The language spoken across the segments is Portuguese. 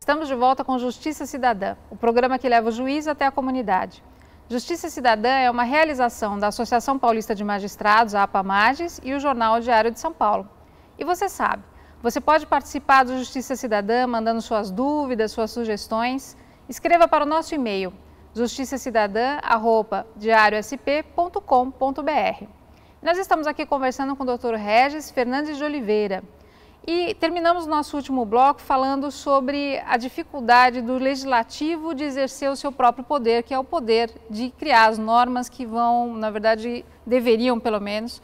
Estamos de volta com Justiça Cidadã, o programa que leva o juiz até a comunidade. Justiça Cidadã é uma realização da Associação Paulista de Magistrados, a APAMages, e o Jornal Diário de São Paulo. E você sabe, você pode participar do Justiça Cidadã mandando suas dúvidas, suas sugestões. Escreva para o nosso e-mail justiçacidadã@diariosp.com.br. Nós estamos aqui conversando com o Dr. Regis Fernandes de Oliveira. E terminamos o nosso último bloco falando sobre a dificuldade do legislativo de exercer o seu próprio poder, que é o poder de criar as normas que vão, na verdade, deveriam pelo menos,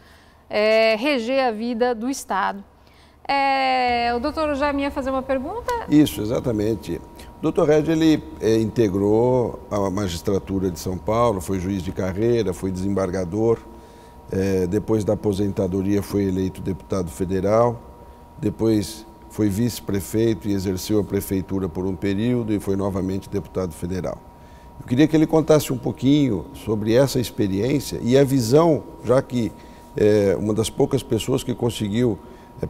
reger a vida do Estado. O doutor Jaime ia fazer uma pergunta? Isso, exatamente. O doutor Regis, ele integrou a magistratura de São Paulo, foi juiz de carreira, foi desembargador, depois da aposentadoria foi eleito deputado federal, depois foi vice-prefeito e exerceu a prefeitura por um período e foi novamente deputado federal. Eu queria que ele contasse um pouquinho sobre essa experiência e a visão, já que é uma das poucas pessoas que conseguiu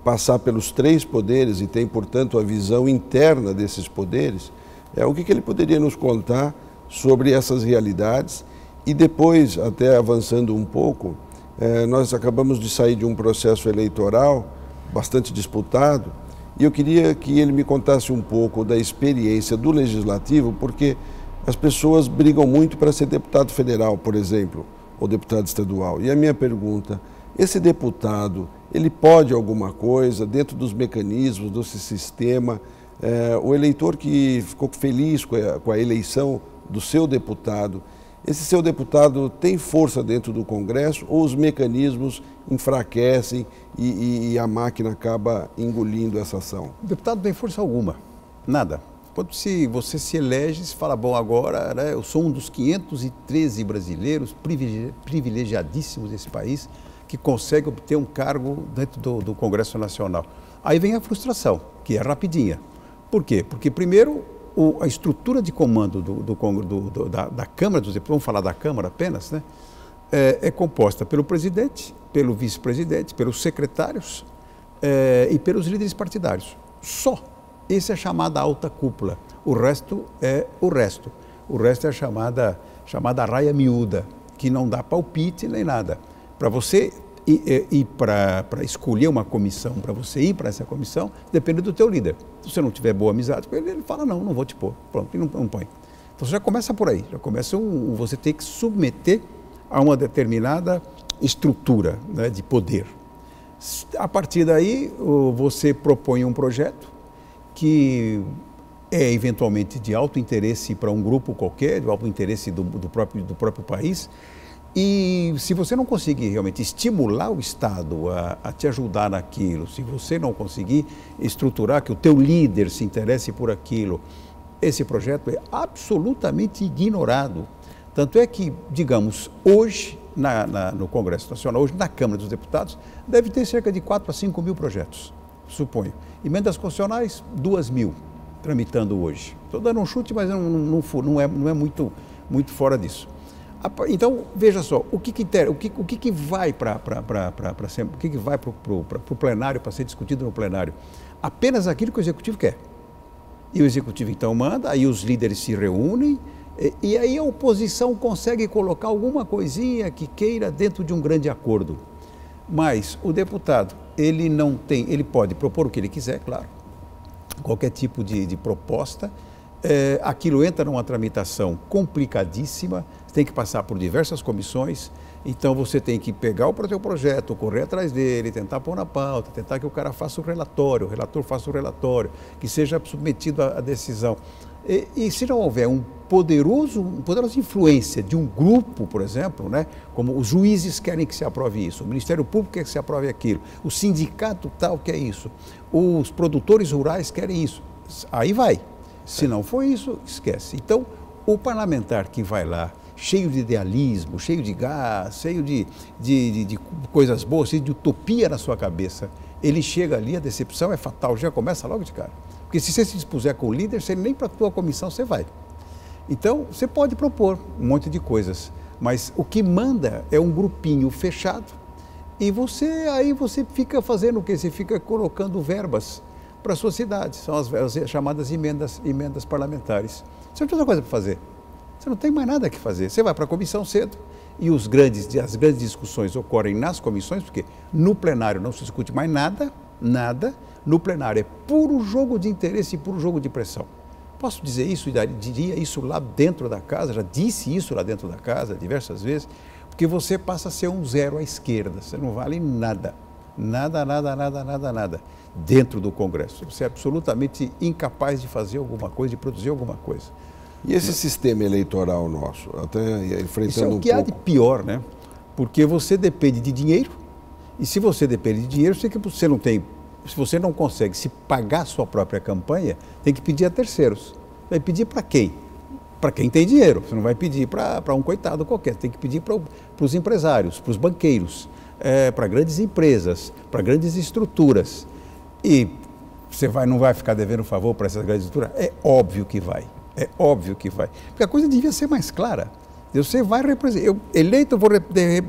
passar pelos três poderes e tem, portanto, a visão interna desses poderes, o que ele poderia nos contar sobre essas realidades e depois, até avançando um pouco, nós acabamos de sair de um processo eleitoral bastante disputado, e eu queria que ele me contasse um pouco da experiência do Legislativo, porque as pessoas brigam muito para ser deputado federal, por exemplo, ou deputado estadual. E a minha pergunta, esse deputado, ele pode alguma coisa dentro dos mecanismos, desse sistema? O eleitor que ficou feliz com a eleição do seu deputado, esse seu deputado tem força dentro do Congresso ou os mecanismos enfraquecem e a máquina acaba engolindo essa ação? O deputado não tem força alguma, nada. Quando você se elege, se fala, bom, agora eu sou um dos 513 brasileiros privilegiadíssimos desse país que consegue obter um cargo dentro do Congresso Nacional. Aí vem a frustração, que é rapidinha. Por quê? Porque primeiro a estrutura de comando da Câmara dos Deputados, vamos falar da Câmara apenas, né? É composta pelo presidente, pelo vice-presidente, pelos secretários e pelos líderes partidários. Só. Essa é a chamada alta cúpula. O resto é o resto. O resto é a chamada raia miúda, que não dá palpite nem nada. Para você ir para escolher uma comissão, para você ir para essa comissão, depende do teu líder. Se você não tiver boa amizade com ele, ele fala, não vou te pôr. Pronto, ele não põe. Então você já começa por aí, você tem que submeter a uma determinada estrutura, né, de poder. A partir daí, você propõe um projeto que é eventualmente de alto interesse para um grupo qualquer, de alto interesse do próprio país. E se você não conseguir realmente estimular o Estado a te ajudar naquilo, se você não conseguir estruturar que o teu líder se interesse por aquilo, esse projeto é absolutamente ignorado. Tanto é que, digamos, hoje, no Congresso Nacional, hoje na Câmara dos Deputados, deve ter cerca de 4 a 5 mil projetos, suponho. Emendas constitucionais, 2.000 tramitando hoje. Estou dando um chute, mas não é muito fora disso. Então, veja só, o que vai para o plenário, para ser discutido no plenário? Apenas aquilo que o Executivo quer. E o Executivo, então, manda, aí os líderes se reúnem, e aí a oposição consegue colocar alguma coisinha que queira dentro de um grande acordo. Mas o deputado, ele pode propor o que ele quiser, claro, qualquer tipo de proposta. Aquilo entra numa tramitação complicadíssima, tem que passar por diversas comissões, então você tem que pegar o teu projeto, correr atrás dele, tentar pôr na pauta, tentar que o cara faça o relatório, o relator faça o relatório, que seja submetido à decisão. E se não houver uma poderosa influência de um grupo, por exemplo, né, como os juízes querem que se aprove isso, o Ministério Público quer que se aprove aquilo, o sindicato tal quer isso, os produtores rurais querem isso, aí vai. Se não for isso, esquece. Então, o parlamentar que vai lá, cheio de idealismo, cheio de gás, cheio de coisas boas, cheio de utopia na sua cabeça, ele chega ali, a decepção é fatal, já começa logo de cara. Porque se você se dispuser com o líder, você nem para a tua comissão você vai. Então, você pode propor um monte de coisas, mas o que manda é um grupinho fechado e aí você fica fazendo o quê? Você fica colocando verbas para a sua cidade. São as chamadas emendas parlamentares. Você não tem outra coisa para fazer. Você não tem mais nada que fazer. Você vai para a comissão cedo e as grandes discussões ocorrem nas comissões, porque no plenário não se discute mais nada. No plenário é puro jogo de interesse e puro jogo de pressão. Posso dizer isso e diria isso lá dentro da casa, já disse isso lá dentro da casa diversas vezes, porque você passa a ser um zero à esquerda, você não vale nada. Nada. Dentro do Congresso. Você é absolutamente incapaz de fazer alguma coisa, de produzir alguma coisa. E esse sistema eleitoral nosso, até enfrentando isso é o que há de pior, né? Porque você depende de dinheiro, e se você depende de dinheiro, se você não consegue se pagar sua própria campanha, tem que pedir a terceiros. Vai pedir para quem? Para quem tem dinheiro. Você não vai pedir para um coitado qualquer, tem que pedir para os empresários, para os banqueiros, para grandes empresas, para grandes estruturas. E você não vai ficar devendo favor para essas grandes estruturas? É óbvio que vai. Porque a coisa devia ser mais clara. Você vai representar. Eu, eleito, vou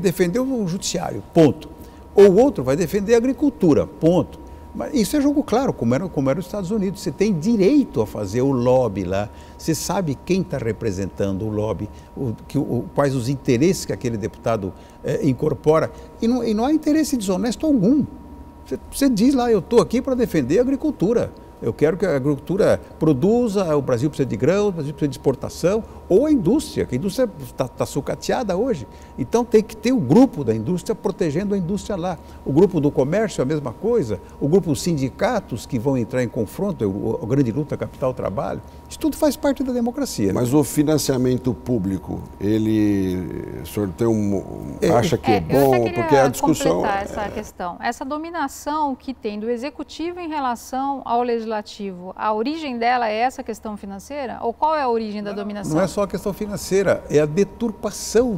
defender o judiciário, ponto. Ou o outro vai defender a agricultura, ponto. Mas isso é jogo claro, como era os Estados Unidos. Você tem direito a fazer o lobby lá. Você sabe quem está representando o lobby, quais os interesses que aquele deputado incorpora. E não há interesse desonesto algum. Você diz lá, eu estou aqui para defender a agricultura. Eu quero que a agricultura produza, o Brasil precisa de grãos, o Brasil precisa de exportação, ou a indústria, que a indústria está sucateada hoje. Então tem que ter o grupo da indústria protegendo a indústria lá. O grupo do comércio é a mesma coisa, o grupo dos sindicatos que vão entrar em confronto, a grande luta capital-trabalho, isso tudo faz parte da democracia. Mas o financiamento público, o senhor acha que é bom? Porque a discussão... essa questão. Essa dominação que tem do executivo em relação ao legislativo, a origem dela é essa questão financeira? Ou qual é a origem da dominação? Não é só a questão financeira, é a deturpação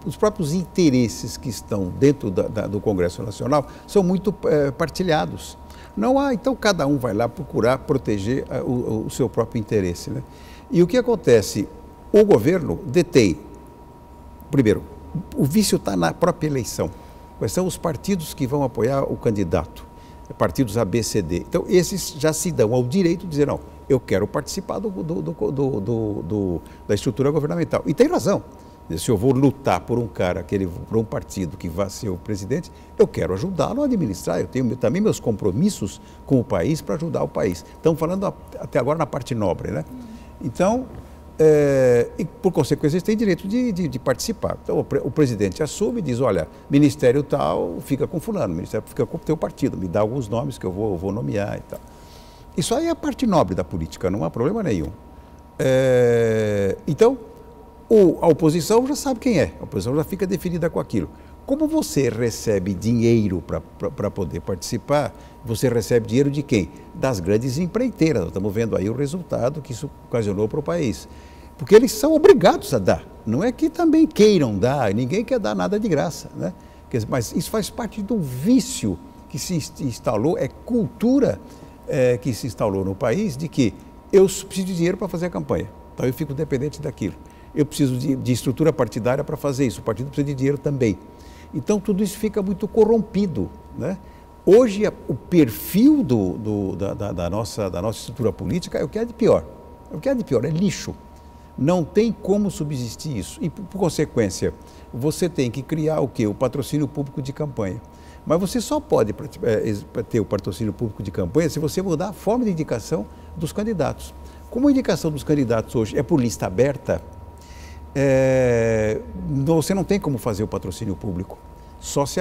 dos próprios interesses que estão dentro do Congresso Nacional, são muito partilhados. Não há, então cada um vai lá procurar proteger o seu próprio interesse, né? E o que acontece? O governo detém, primeiro, o vício está na própria eleição. Quais são os partidos que vão apoiar o candidato? Partidos A, B, C, D. Então, esses já se dão ao direito de dizer, não, eu quero participar da estrutura governamental. E tem razão. Se eu vou lutar por um cara, por um partido que vai ser o presidente, eu quero ajudá-lo a administrar. Eu tenho também meus compromissos com o país para ajudar o país. Estamos falando até agora na parte nobre, né? Então, e por consequência, eles têm direito de participar. Então, o presidente assume e diz, olha, ministério tal fica com fulano, ministério fica com o teu partido, me dá alguns nomes que eu vou nomear e tal. Isso aí é a parte nobre da política, não há problema nenhum. Então, a oposição já sabe quem é, a oposição já fica definida com aquilo. Como você recebe dinheiro para poder participar, você recebe dinheiro de quem? Das grandes empreiteiras. Nós estamos vendo aí o resultado que isso ocasionou para o país. Porque eles são obrigados a dar. Não é que também queiram dar, ninguém quer dar nada de graça, né? Mas isso faz parte do vício que se instalou, é cultura que se instalou no país de que eu preciso de dinheiro para fazer a campanha. Então eu fico dependente daquilo. Eu preciso de estrutura partidária para fazer isso, o partido precisa de dinheiro também. Então tudo isso fica muito corrompido, né? Hoje o perfil da nossa estrutura política é o que é de pior. O que é de pior é lixo. Não tem como subsistir isso. E por consequência, você tem que criar o quê? O patrocínio público de campanha. Mas você só pode ter o patrocínio público de campanha se você mudar a forma de indicação dos candidatos. Como a indicação dos candidatos hoje é por lista aberta, você não tem como fazer o patrocínio público, só se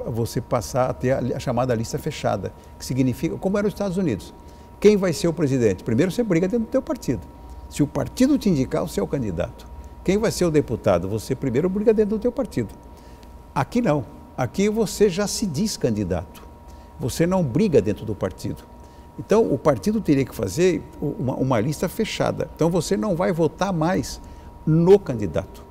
você passar a ter a chamada lista fechada, que significa, como era nos Estados Unidos, quem vai ser o presidente? Primeiro você briga dentro do teu partido, se o partido te indicar, você é o candidato. Quem vai ser o deputado? Você primeiro briga dentro do teu partido. Aqui não, aqui você já se diz candidato, você não briga dentro do partido. Então o partido teria que fazer uma lista fechada, então você não vai votar mais no candidato.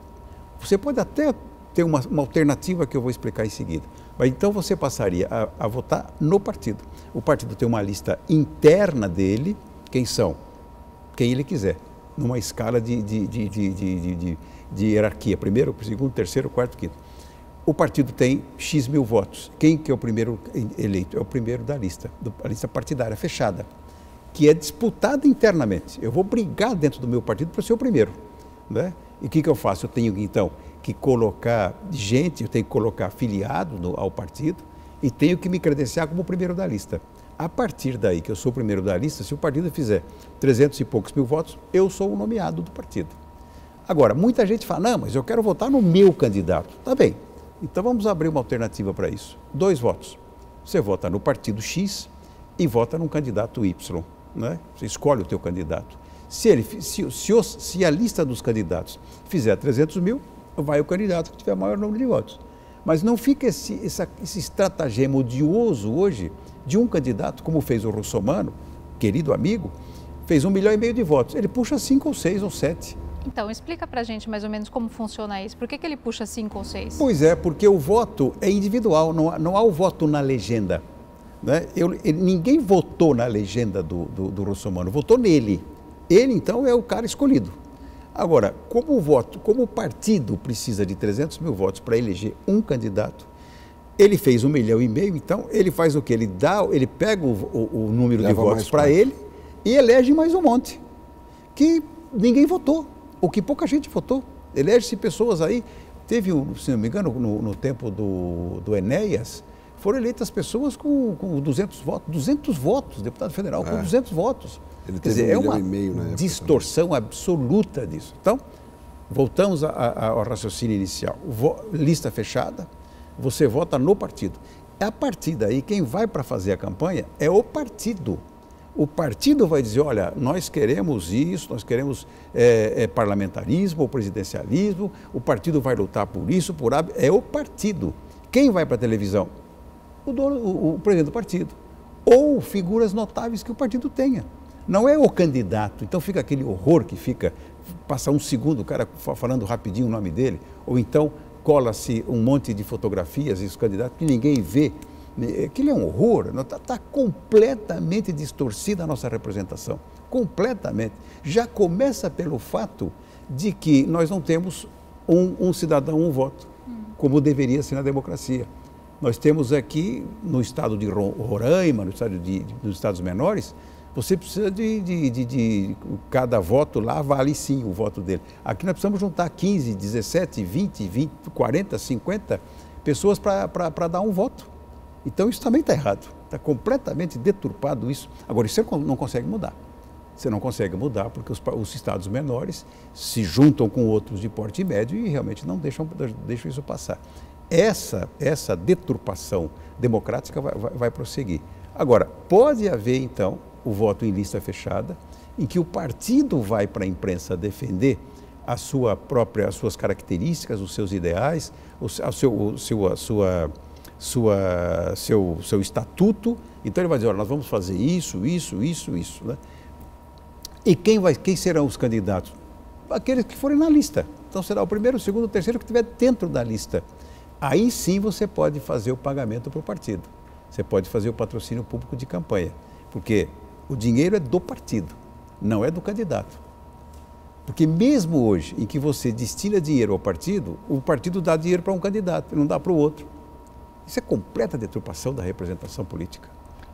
Você pode até ter uma alternativa que eu vou explicar em seguida, mas então você passaria a votar no partido. O partido tem uma lista interna dele, quem ele quiser, numa escala de hierarquia, primeiro, segundo, terceiro, quarto, quinto. o partido tem X mil votos. Quem que é o primeiro eleito? É o primeiro da lista partidária fechada, que é disputada internamente. Eu vou brigar dentro do meu partido para ser o primeiro, né? E o que eu faço? Eu tenho, então, que colocar gente, eu tenho que colocar afiliado ao partido e tenho que me credenciar como o primeiro da lista. A partir daí que eu sou o primeiro da lista, se o partido fizer 300 e poucos mil votos, eu sou o nomeado do partido. Agora, muita gente fala, não, mas eu quero votar no meu candidato. Tá bem, então vamos abrir uma alternativa para isso. 2 votos. Você vota no partido X e vota num candidato Y, né? Você escolhe o teu candidato. Se a lista dos candidatos fizer 300 mil, vai o candidato que tiver maior número de votos. Mas não fica esse estratagema odioso hoje de um candidato, como fez o Russomano, querido amigo, fez 1,5 milhão de votos. Ele puxa 5 ou 6 ou 7. Então, explica pra gente mais ou menos como funciona isso. Por que ele puxa 5 ou 6? Pois é, porque o voto é individual, não há o voto na legenda, né? Ninguém votou na legenda do Russomano, votou nele. Ele, então, é o cara escolhido. Agora, como o partido precisa de 300 mil votos para eleger um candidato, ele fez 1,5 milhão, então ele faz o quê? Ele pega o número de votos para ele e elege mais um monte, que ninguém votou, ou que pouca gente votou. Elege-se pessoas aí, teve, se não me engano, no tempo do Enéas, foram eleitas pessoas com 200 votos, 200 votos, deputado federal com 200 votos. Ele Quer dizer, é uma distorção absoluta disso. Então, voltamos ao raciocínio inicial. Lista fechada, você vota no partido. A partir daí, quem vai para fazer a campanha é o partido. O partido vai dizer, olha, nós queremos isso, nós queremos parlamentarismo ou presidencialismo, o partido vai lutar por isso, por hábito. É o partido. Quem vai para a televisão? O presidente do partido. Ou figuras notáveis que o partido tenha. Não é o candidato. Então fica aquele horror que fica, passa um segundo o cara falando rapidinho o nome dele, ou então cola-se um monte de fotografias e os candidatos que ninguém vê. Aquilo é um horror, está completamente distorcida a nossa representação, completamente. Já começa pelo fato de que nós não temos um cidadão, um voto, como deveria ser na democracia. Nós temos aqui, no estado de Roraima, nos estados menores, você precisa de cada voto lá vale sim o voto dele. Aqui nós precisamos juntar 15, 17, 20, 40, 50 pessoas para dar um voto. Então isso também está errado, está completamente deturpado isso. Agora, isso você não consegue mudar. Você não consegue mudar porque os estados menores se juntam com outros de porte médio e realmente não deixam isso passar. Essa deturpação democrática vai prosseguir. Agora, pode haver então o voto em lista fechada, em que o partido vai para a imprensa defender as suas características, os seus ideais, seu estatuto. Então ele vai dizer, olha, nós vamos fazer isso, né? E quem serão os candidatos? Aqueles que forem na lista. Então será o primeiro, o segundo, o terceiro que estiver dentro da lista. Aí sim você pode fazer o pagamento para o partido. Você pode fazer o patrocínio público de campanha. Porque o dinheiro é do partido, não é do candidato. Porque mesmo hoje, em que você destina dinheiro ao partido, o partido dá dinheiro para um candidato e não dá para o outro. Isso é completa deturpação da representação política.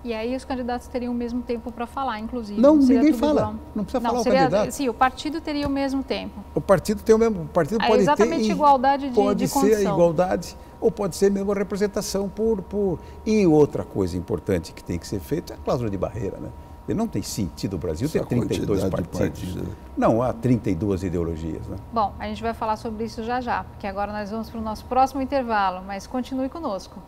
E aí os candidatos teriam o mesmo tempo para falar, inclusive. Não, ninguém fala. Não precisa falar o candidato. Sim, o partido teria o mesmo tempo. O partido tem o mesmo. O partido pode exatamente ter igualdade de condição. Pode ser a igualdade ou pode ser mesmo a representação por... E outra coisa importante que tem que ser feita é a cláusula de barreira, né? E não tem sentido o Brasil ter 32 partidos. Não há 32 ideologias, né? Bom, a gente vai falar sobre isso já, porque agora nós vamos para o nosso próximo intervalo, mas continue conosco.